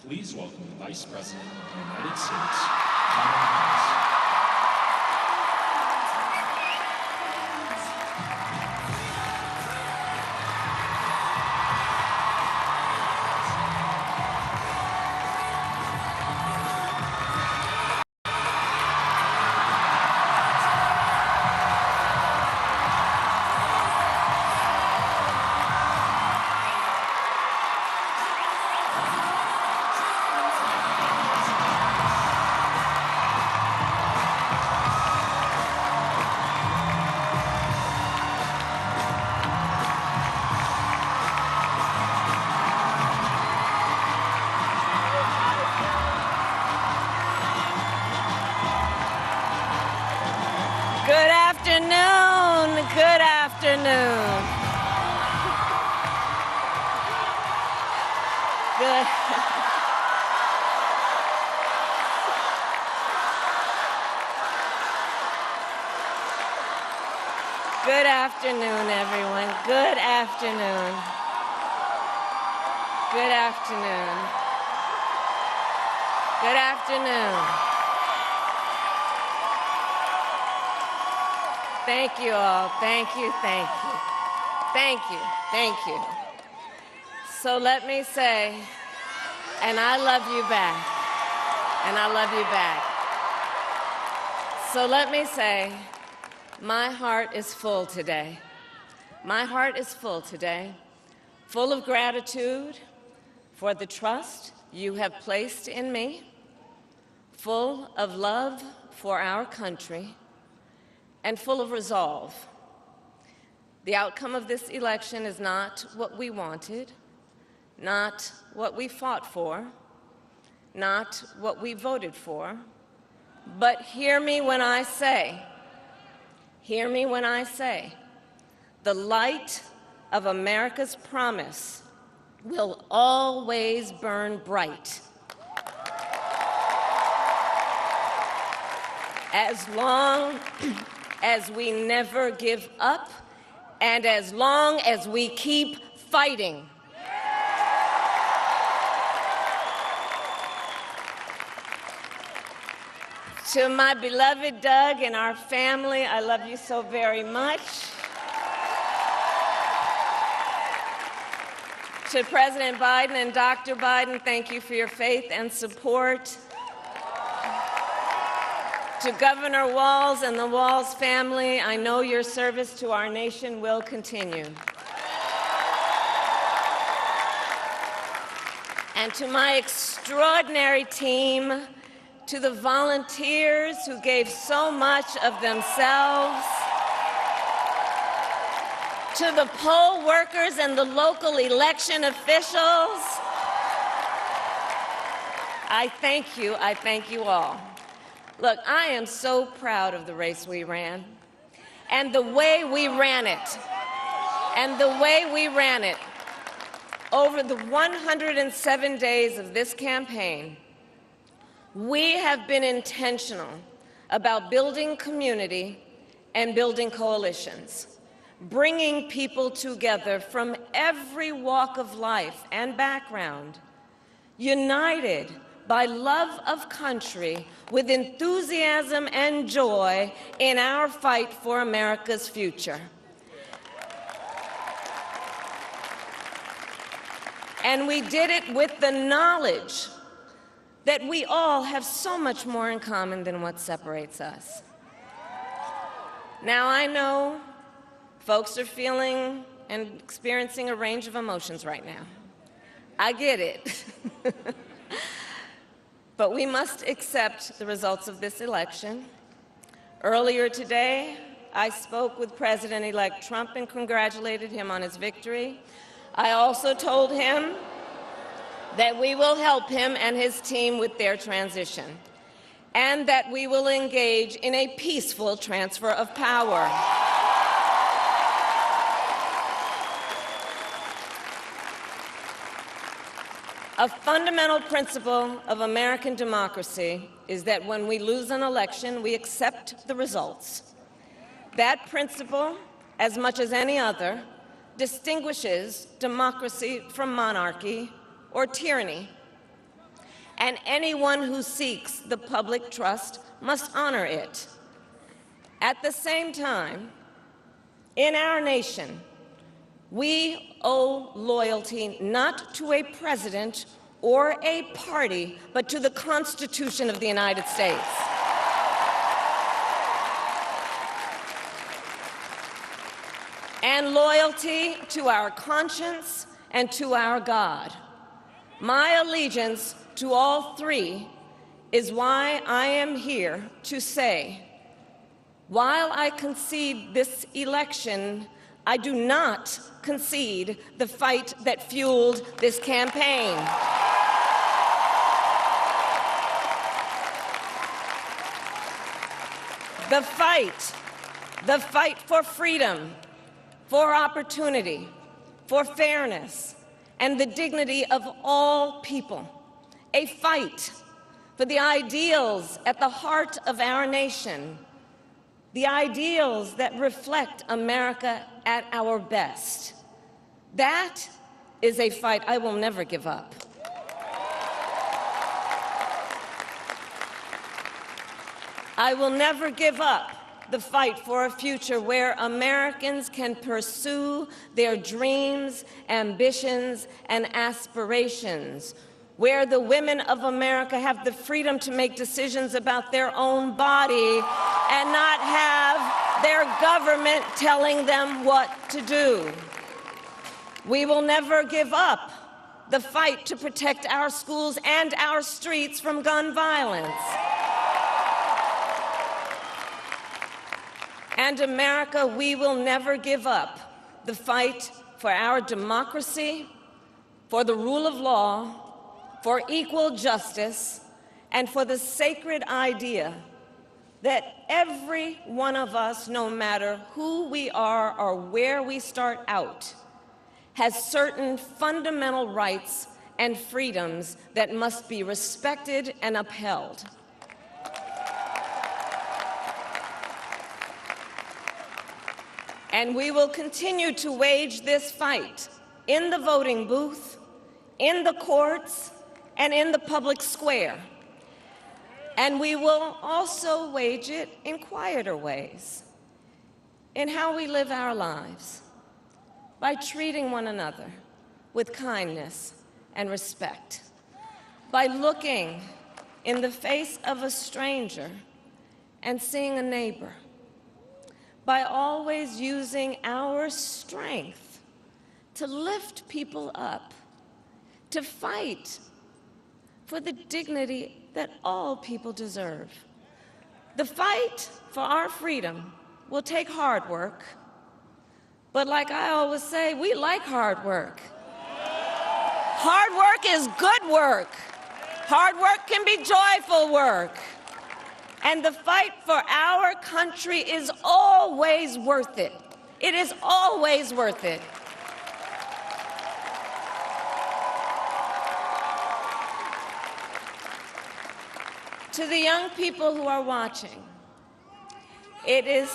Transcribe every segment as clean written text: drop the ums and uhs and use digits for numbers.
Please welcome the Vice President of the United States, Kamala. Good afternoon. Good afternoon. Good. Good afternoon, everyone. Good afternoon. Good afternoon. Good afternoon. Thank you all. Thank you, thank you. Thank you, thank you. So let me say, and I love you back, and I love you back. So let me say, my heart is full today. My heart is full today, full of gratitude for the trust you have placed in me, full of love for our country, and full of resolve. The outcome of this election is not what we wanted, not what we fought for, not what we voted for, but hear me when I say, the light of America's promise will always burn bright. As long as we never give up, and as long as we keep fighting. To my beloved Doug and our family, I love you so very much. To President Biden and Dr. Biden, thank you for your faith and support. To Governor Walz and the Walz family, I know your service to our nation will continue. And to my extraordinary team, to the volunteers who gave so much of themselves, to the poll workers and the local election officials, I thank you all. Look, I am so proud of the race we ran, and the way we ran it, Over the 107 days of this campaign, we have been intentional about building community and building coalitions, bringing people together from every walk of life and background, united by love of country, with enthusiasm and joy in our fight for America's future. And we did it with the knowledge that we all have so much more in common than what separates us. Now, I know folks are feeling and experiencing a range of emotions right now. I get it. But we accept the results of this election. Earlier today, I spoke with President-elect Trump and congratulated him on his victory. I also told him that we will help him and his team with their transition, and that we will engage in a peaceful transfer of power. A fundamental principle of American democracy is that when we lose an election, we accept the results. That principle, as much as any other, distinguishes democracy from monarchy or tyranny. and anyone who seeks the public trust must honor it. At the same time, in our nation, we owe loyalty not to a president or a party, but to the Constitution of the United States. And loyalty to our conscience and to our God. My allegiance to all three is why I am here to say, while I concede this election, I do not concede the fight that fueled this campaign. The fight for freedom, for opportunity, for fairness, and the dignity of all people. A fight for the ideals at the heart of our nation, the ideals that reflect America at our best. That is a fight I will never give up. I will never give up the fight for a future where Americans can pursue their dreams, ambitions, and aspirations, where the women of America have the freedom to make decisions about their own body and not have their government telling them what to do. We will never give up the fight to protect our schools and our streets from gun violence. And America, we will never give up the fight for our democracy, for the rule of law, for equal justice, and for the sacred idea that every one of us, no matter who we are or where we start out, has certain fundamental rights and freedoms that must be respected and upheld. And we will continue to wage this fight in the voting booth, in the courts, and in the public square. And we will also wage it in quieter ways, in how we live our lives, by treating one another with kindness and respect, by looking in the face of a stranger and seeing a neighbor, by always using our strength to lift people up, to fight for the dignity that all people deserve. The fight for our freedom will take hard work, but like I always say, we like hard work. Hard work is good work. Hard work can be joyful work. And the fight for our country is always worth it. It is always worth it. To the young people who are watching, it is,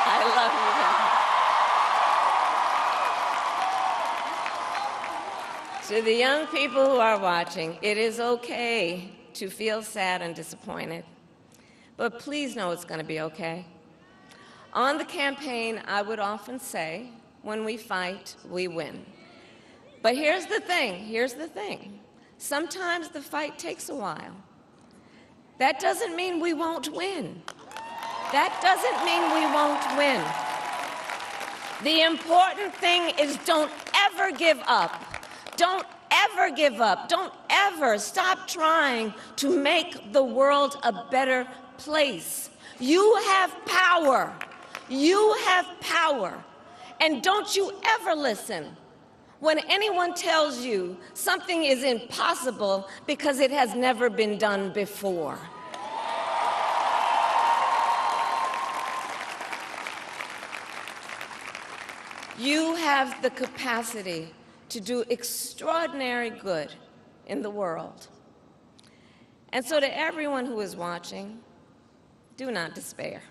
I love you. To the young people who are watching, it is okay to feel sad and disappointed, but please know it's going to be okay. On the campaign, I would often say, when we fight, we win. But here's the thing. Sometimes the fight takes a while. That doesn't mean we won't win. That doesn't mean we won't win. The important thing is don't ever give up. Don't ever give up. Don't ever stop trying to make the world a better place. You have power. You have power. And don't you ever listen when anyone tells you something is impossible because it has never been done before. You have the capacity to do extraordinary good in the world. And so to everyone who is watching, do not despair.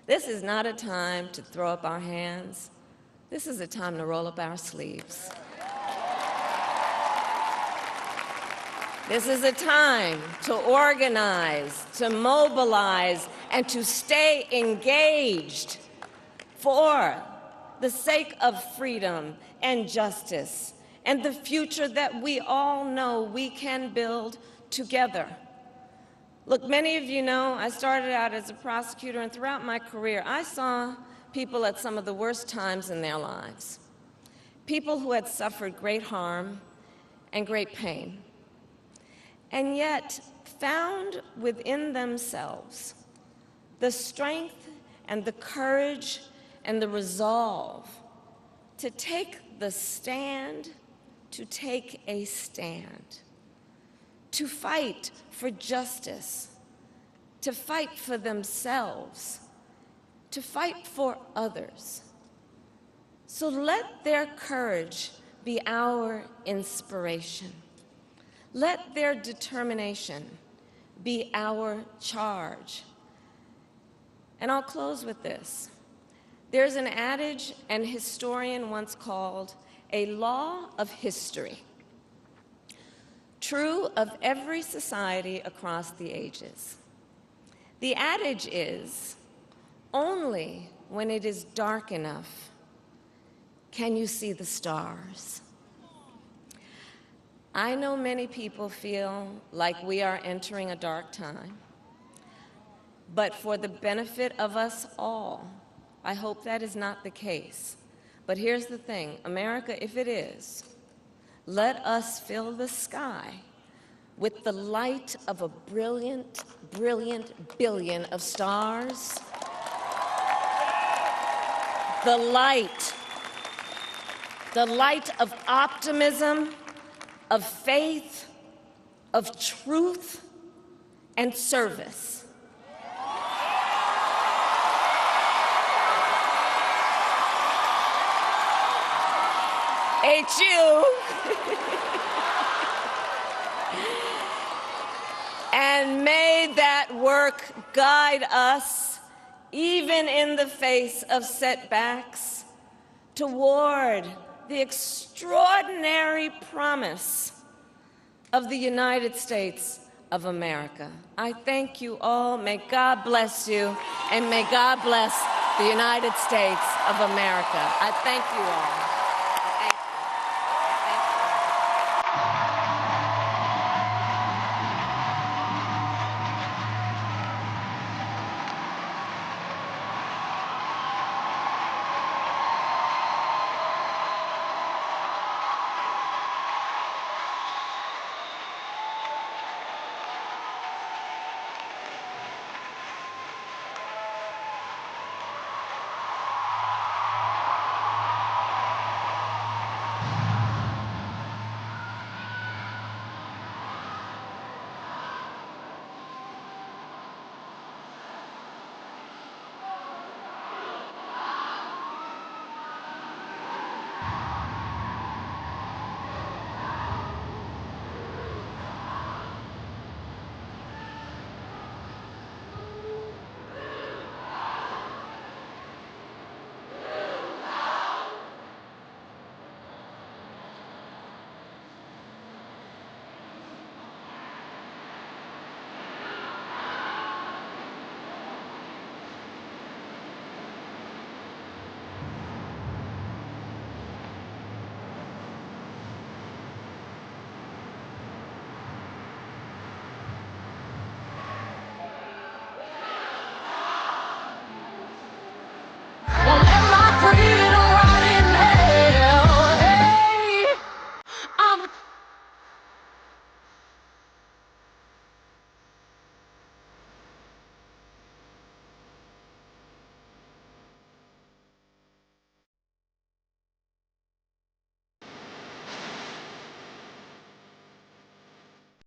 This is not a time to throw up our hands. This is a time to roll up our sleeves. This is a time to organize, to mobilize, and to stay engaged for the sake of freedom and justice and the future that we all know we can build together. Look, many of you know I started out as a prosecutor, and throughout my career, I saw people at some of the worst times in their lives. People who had suffered great harm and great pain, and yet found within themselves the strength and the courage and the resolve to take the stand, to take a stand, to fight for justice, to fight for themselves, to fight for others. So let their courage be our inspiration. Let their determination be our charge. And I'll close with this. There's an adage an historian once called a law of history, true of every society across the ages. The adage is, only when it is dark enough can you see the stars. I know many people feel like we are entering a dark time, but for the benefit of us all, I hope that is not the case. But here's the thing, America, if it is, let us fill the sky with the light of a brilliant, brilliant billion of stars. The light of optimism, of faith, of truth, and service. HU. And may that work guide us, even in the face of setbacks, toward the extraordinary promise of the United States of America. I thank you all. May God bless you, and may God bless the United States of America. I thank you all.